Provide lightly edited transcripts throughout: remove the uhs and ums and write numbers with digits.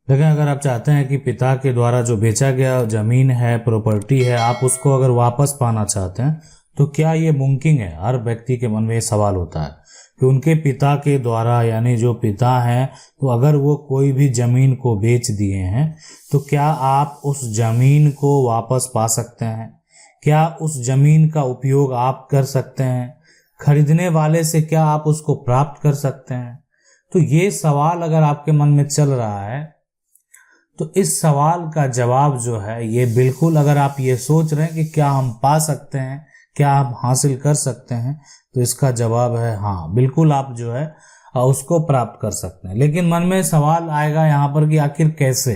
लेकिन अगर आप चाहते हैं कि पिता के द्वारा जो बेचा गया जमीन है, प्रॉपर्टी है, आप उसको अगर वापस पाना चाहते हैं तो क्या ये मुमकिन है? हर व्यक्ति के मन में ये सवाल होता है कि उनके पिता के द्वारा, यानी जो पिता हैं, तो अगर वो कोई भी जमीन को बेच दिए हैं तो क्या आप उस जमीन को वापस पा सकते हैं? क्या उस जमीन का उपयोग आप कर सकते हैं? खरीदने वाले से क्या आप उसको प्राप्त कर सकते हैं? तो ये सवाल अगर आपके मन में चल रहा है तो इस सवाल का जवाब जो है ये बिल्कुल, अगर आप ये सोच रहे हैं कि क्या हम पा सकते हैं, क्या हम हासिल कर सकते हैं, तो इसका जवाब है हाँ, बिल्कुल आप जो है उसको प्राप्त कर सकते हैं। लेकिन मन में सवाल आएगा यहाँ पर कि आखिर कैसे?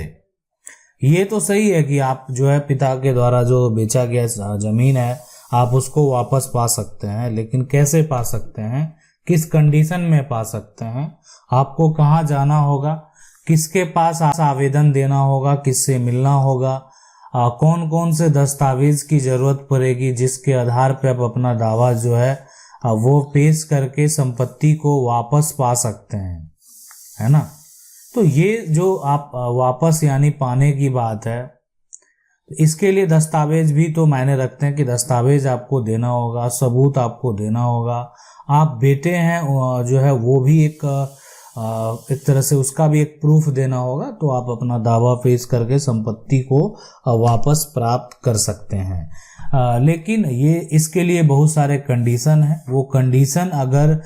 ये तो सही है कि आप जो है पिता के द्वारा जो बेचा गया जमीन है आप उसको वापस पा सकते हैं, लेकिन कैसे पा सकते हैं, किस कंडीशन में पा सकते हैं, आपको कहाँ जाना होगा, किसके पास आवेदन देना होगा, किससे मिलना होगा, कौन कौन से दस्तावेज की जरूरत पड़ेगी जिसके आधार पर आप अपना दावा जो है वो पेश करके संपत्ति को वापस पा सकते हैं, है ना। तो ये जो आप वापस यानी पाने की बात है, इसके लिए दस्तावेज भी तो मायने रखते हैं कि दस्तावेज आपको देना होगा, सबूत आपको देना होगा। आप बेटे हैं जो है वो भी एक तरह से उसका भी एक प्रूफ देना होगा, तो आप अपना दावा पेश करके संपत्ति को वापस प्राप्त कर सकते हैं। लेकिन ये इसके लिए बहुत सारे कंडीशन हैं, वो कंडीशन अगर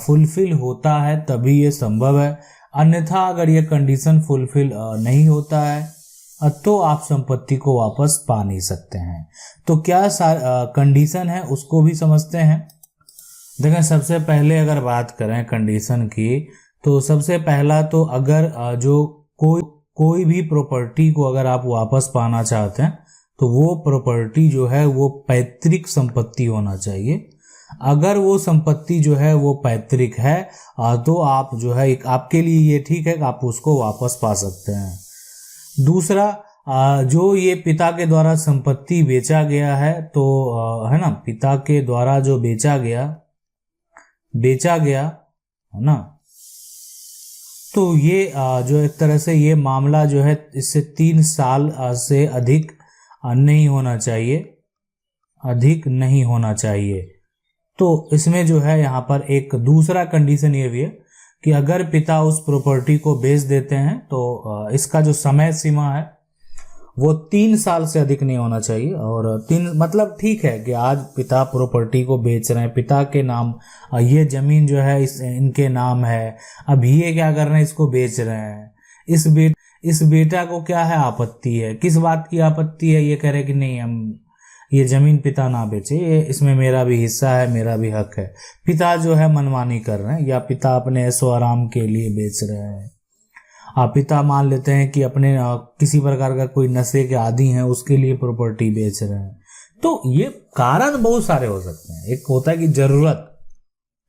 फुलफिल होता है तभी ये संभव है, अन्यथा अगर ये कंडीशन फुलफिल नहीं होता है तो आप संपत्ति को वापस पा नहीं सकते हैं। तो क्या कंडीशन है उसको भी समझते हैं। देखें, सबसे पहले अगर बात करें कंडीशन की, तो सबसे पहला तो अगर जो कोई भी प्रॉपर्टी को अगर आप वापस पाना चाहते हैं तो वो प्रॉपर्टी जो है वो पैतृक संपत्ति होना चाहिए। अगर वो संपत्ति जो है वो पैतृक है तो आप जो है आपके लिए ये ठीक है कि आप उसको वापस पा सकते हैं। दूसरा, जो ये पिता के द्वारा संपत्ति बेचा गया है तो है ना, पिता के द्वारा जो बेचा गया है ना, तो ये जो एक तरह से ये मामला जो है इससे 3 साल से अधिक नहीं होना चाहिए। तो इसमें जो है यहाँ पर एक दूसरा कंडीशन ये भी है कि अगर पिता उस प्रॉपर्टी को बेच देते हैं तो इसका जो समय सीमा है वो 3 साल से अधिक नहीं होना चाहिए। और 3 मतलब ठीक है कि आज पिता प्रॉपर्टी को बेच रहे हैं, पिता के नाम ये जमीन जो है इनके नाम है, अब ये क्या कर रहे हैं, इसको बेच रहे हैं। इस बेटा को क्या है, आपत्ति है, किस बात की आपत्ति है, ये कह रहे कि नहीं हम ये जमीन पिता ना बेचे, ये इसमें मेरा भी हिस्सा है, मेरा भी हक है। पिता जो है मनमानी कर रहे हैं या पिता अपने ऐशो आराम के लिए बेच रहे हैं। पिता मान लेते हैं कि अपने किसी प्रकार का कोई नशे के आदी हैं उसके लिए प्रॉपर्टी बेच रहे हैं। तो ये कारण बहुत सारे हो सकते हैं। एक होता है कि जरूरत,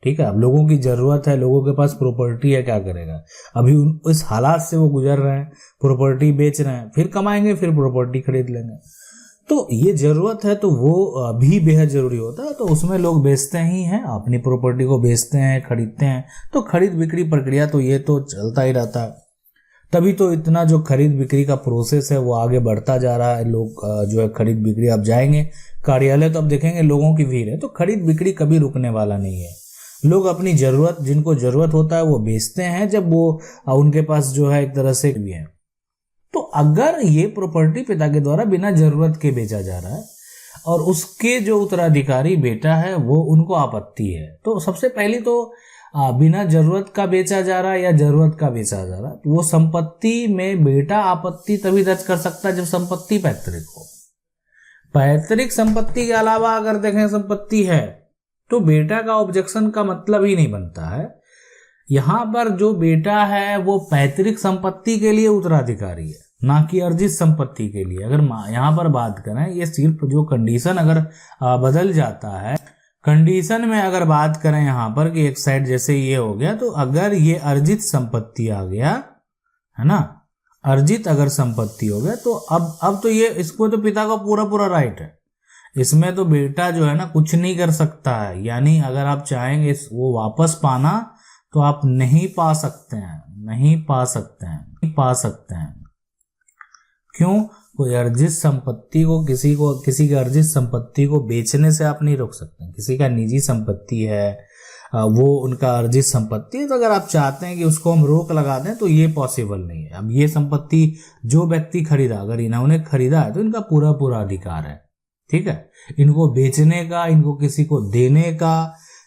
ठीक है, अब लोगों की जरूरत है, लोगों के पास प्रॉपर्टी है, क्या करेगा, अभी इस हालात से वो गुजर रहे हैं, प्रॉपर्टी बेच रहे हैं, फिर कमाएंगे, फिर प्रॉपर्टी खरीद लेंगे। तो ये जरूरत है तो वो भी बेहद जरूरी होता है, तो उसमें लोग बेचते ही हैं, अपनी प्रॉपर्टी को बेचते हैं, खरीदते हैं। तो खरीद बिक्री प्रक्रिया तो ये तो चलता ही रहता है, तभी तो इतना जो खरीद बिक्री का प्रोसेस है वो आगे बढ़ता जा रहा है। लोग जो है खरीद बिक्री, आप जाएंगे कार्यालय तो अब देखेंगे लोगों की भीड़ है, तो खरीद बिक्री कभी रुकने वाला नहीं है। लोग अपनी जरूरत, जिनको जरूरत होता है वो बेचते हैं जब वो उनके पास जो है एक तरह से भी है। तो अगर ये प्रॉपर्टी पिता के द्वारा बिना जरूरत के बेचा जा रहा है और उसके जो उत्तराधिकारी बेटा है वो उनको आपत्ति है, तो सबसे पहली तो बिना जरूरत का बेचा जा रहा है या जरूरत का बेचा जा रहा है, तो वो संपत्ति में बेटा आपत्ति तभी दर्ज कर सकता है जब संपत्ति पैतृक हो। पैतृक संपत्ति के अलावा अगर देखें संपत्ति है तो बेटा का ऑब्जेक्शन का मतलब ही नहीं बनता है। यहां पर जो बेटा है वो पैतृक संपत्ति के लिए उत्तराधिकारी है, ना कि अर्जित संपत्ति के लिए। अगर यहां पर बात करें, ये सिर्फ जो कंडीशन अगर बदल जाता है, कंडीशन में अगर बात करें यहाँ पर कि एक साइड जैसे ये हो गया, तो अगर ये अर्जित संपत्ति आ गया है ना, अर्जित अगर संपत्ति हो गया तो अब तो ये इसको तो पिता का पूरा राइट है, इसमें तो बेटा जो है ना कुछ नहीं कर सकता है। यानी अगर आप चाहेंगे वो वापस पाना तो आप नहीं पा सकते हैं। क्यों? कोई अर्जित संपत्ति को किसी की अर्जित संपत्ति को बेचने से आप नहीं रोक सकते। किसी का निजी संपत्ति है, वो उनका अर्जित संपत्ति है, तो अगर आप चाहते हैं कि उसको हम रोक लगा दें तो ये पॉसिबल नहीं है। अब ये संपत्ति जो व्यक्ति खरीदा, अगर इन्होंने खरीदा है तो इनका पूरा पूरा अधिकार है, ठीक है। इनको बेचने का, इनको किसी को देने का,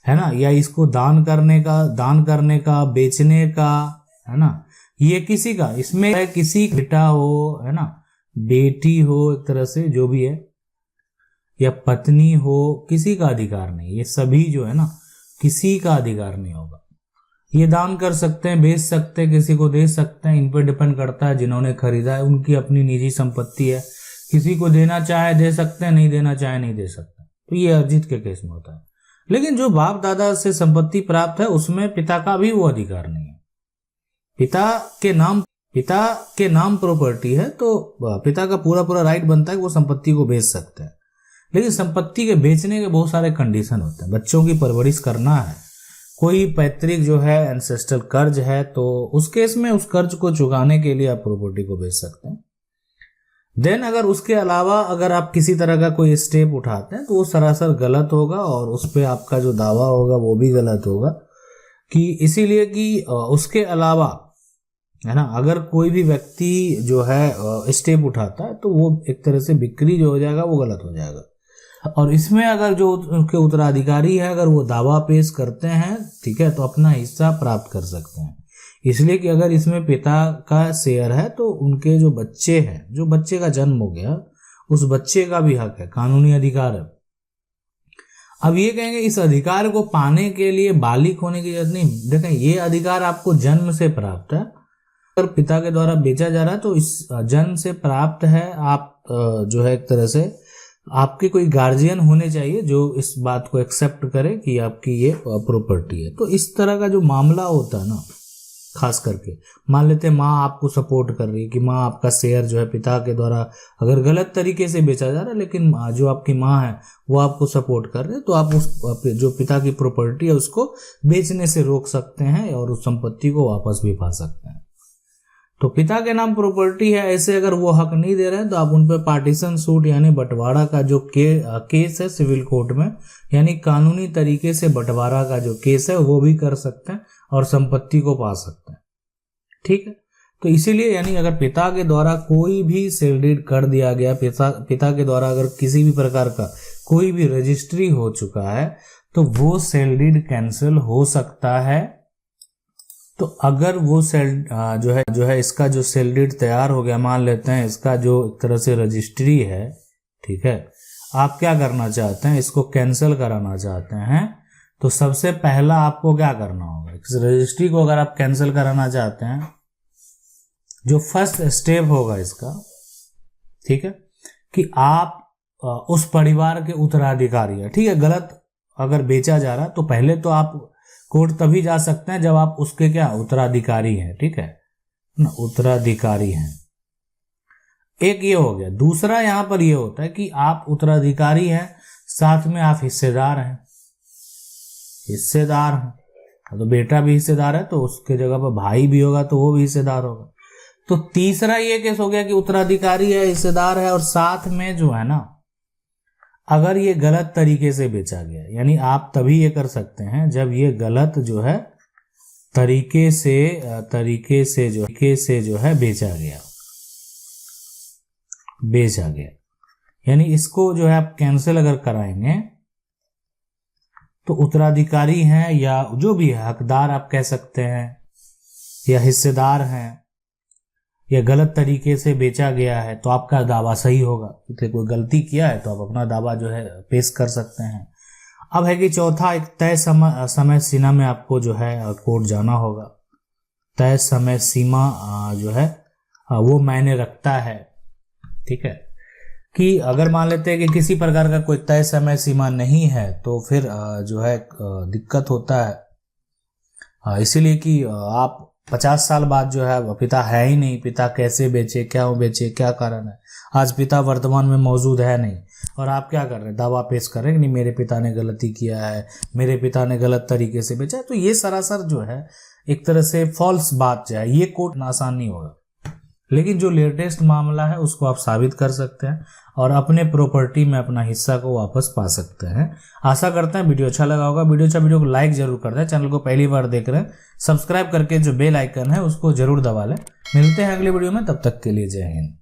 है ना, या इसको दान करने का, बेचने का, है ना, ये किसी का, इसमें किसी बेटा हो, है ना, बेटी हो, एक तरह से जो भी है, या पत्नी हो, किसी का अधिकार नहीं। ये सभी जो है ना, किसी का अधिकार नहीं होगा। ये दान कर सकते हैं, बेच सकते हैं, किसी को दे सकते हैं, इन पर डिपेंड करता है जिन्होंने खरीदा है, उनकी अपनी निजी संपत्ति है। किसी को देना चाहे दे सकते हैं, नहीं देना चाहे नहीं दे सकते। तो ये अर्जित के केस में होता है। लेकिन जो बाप दादा से संपत्ति प्राप्त है उसमें पिता का भी वो अधिकार नहीं है। पिता के नाम प्रॉपर्टी है, तो पिता का पूरा पूरा राइट बनता है कि वो संपत्ति को बेच सकते हैं। लेकिन संपत्ति के बेचने के बहुत सारे कंडीशन होते हैं। बच्चों की परवरिश करना है, कोई पैतृक जो है एंसेस्ट्रल कर्ज है, तो उस केस में उस कर्ज को चुकाने के लिए आप प्रॉपर्टी को बेच सकते हैं। देन अगर उसके अलावा अगर आप किसी तरह का कोई स्टेप उठाते हैं तो वो सरासर गलत होगा, और उस पर आपका जो दावा होगा वो भी गलत होगा। कि इसीलिए कि उसके अलावा, है ना, अगर कोई भी व्यक्ति जो है स्टेप उठाता है तो वो एक तरह से बिक्री जो हो जाएगा वो गलत हो जाएगा। और इसमें अगर जो उनके उत्तराधिकारी है अगर वो दावा पेश करते हैं, ठीक है, तो अपना हिस्सा प्राप्त कर सकते हैं। इसलिए कि अगर इसमें पिता का शेयर है तो उनके जो बच्चे हैं, जो बच्चे का जन्म हो गया, उस बच्चे का भी हक है, कानूनी अधिकार है। अब ये कहेंगे इस अधिकार को पाने के लिए बालिग होने की जरूरत नहीं। देखें, ये अधिकार आपको जन्म से प्राप्त है। अगर पिता के द्वारा बेचा जा रहा है तो इस जन्म से प्राप्त है। आप जो है एक तरह से आपके कोई गार्जियन होने चाहिए जो इस बात को एक्सेप्ट करे कि आपकी ये प्रॉपर्टी है। तो इस तरह का जो मामला होता है ना, खास करके मान लेते हैं माँ आपको सपोर्ट कर रही है कि माँ आपका शेयर जो है पिता के द्वारा अगर गलत तरीके से बेचा जा रहा है, लेकिन जो आपकी माँ है वो आपको सपोर्ट कर रहे हैं, तो आप उस जो पिता की प्रॉपर्टी है उसको बेचने से रोक सकते हैं और उस संपत्ति को वापस भी पा सकते हैं। तो पिता के नाम प्रॉपर्टी है, ऐसे अगर वो हक नहीं दे रहे हैं तो आप उन पर पार्टीशन सूट यानी बंटवारा का जो केस है सिविल कोर्ट में, यानी कानूनी तरीके से बंटवारा का जो केस है वो भी कर सकते हैं और संपत्ति को पा सकते हैं, ठीक है। तो इसीलिए यानी अगर पिता के द्वारा कोई भी सेल डीड कर दिया गया, पिता के द्वारा अगर किसी भी प्रकार का कोई भी रजिस्ट्री हो चुका है तो वो सेल डीड कैंसिल हो सकता है। तो अगर वो सेल जो है इसका जो सेल डीड तैयार हो गया, मान लेते हैं इसका जो एक तरह से रजिस्ट्री है, ठीक है, आप क्या करना चाहते हैं, इसको कैंसिल कराना चाहते हैं, तो सबसे पहला आपको क्या करना होगा, इस रजिस्ट्री को अगर आप कैंसिल कराना चाहते हैं, जो फर्स्ट स्टेप होगा इसका, ठीक है, कि आप उस परिवार के उत्तराधिकारी है, ठीक है। गलत अगर बेचा जा रहा है तो पहले तो आप कोर्ट तभी जा सकते हैं जब आप उसके क्या उत्तराधिकारी हैं, ठीक है ना, उत्तराधिकारी हैं। एक ये हो गया। दूसरा यहां पर ये होता है कि आप उत्तराधिकारी हैं, साथ में आप हिस्सेदार हैं, तो बेटा भी हिस्सेदार है तो उसके जगह पर भाई भी होगा तो वो भी हिस्सेदार होगा। तो तीसरा ये केस हो गया कि उत्तराधिकारी है, हिस्सेदार है, और साथ में जो है ना, अगर ये गलत तरीके से बेचा गया, यानी आप तभी ये कर सकते हैं जब ये गलत जो है तरीके से जो है बेचा गया, यानी इसको जो है आप कैंसिल अगर कराएंगे तो उत्तराधिकारी हैं या जो भी है हकदार आप कह सकते हैं या हिस्सेदार हैं, या गलत तरीके से बेचा गया है तो आपका दावा सही होगा। इसलिए कोई गलती किया है तो आप अपना दावा जो है पेश कर सकते हैं। अब है कि चौथा, एक तय समय सीमा में आपको जो है कोर्ट जाना होगा। तय समय सीमा जो है वो मायने रखता है, ठीक है, कि अगर मान लेते हैं कि किसी प्रकार का कोई तय समय सीमा नहीं है तो फिर जो है दिक्कत होता है। इसीलिए कि आप 50 साल बाद जो है पिता है ही नहीं, पिता कैसे बेचे, क्या बेचे, क्या कारण है, आज पिता वर्तमान में मौजूद है नहीं, और आप क्या कर रहे हैं, दावा पेश कर रहे हैं कि नहीं मेरे पिता ने गलती किया है, मेरे पिता ने गलत तरीके से बेचा है। तो ये सरासर जो है एक तरह से फॉल्स बात जो है, ये कोर्ट आसान नहीं होगा। लेकिन जो लेटेस्ट मामला है उसको आप साबित कर सकते हैं और अपने प्रॉपर्टी में अपना हिस्सा को वापस पा सकते हैं। आशा करते हैं वीडियो अच्छा लगा होगा। वीडियो को लाइक जरूर कर दें। चैनल को पहली बार देख रहे हैं सब्सक्राइब करके जो बेल आइकन है उसको जरूर दबा लें। मिलते हैं अगले वीडियो में, तब तक के लिए जय हिंद।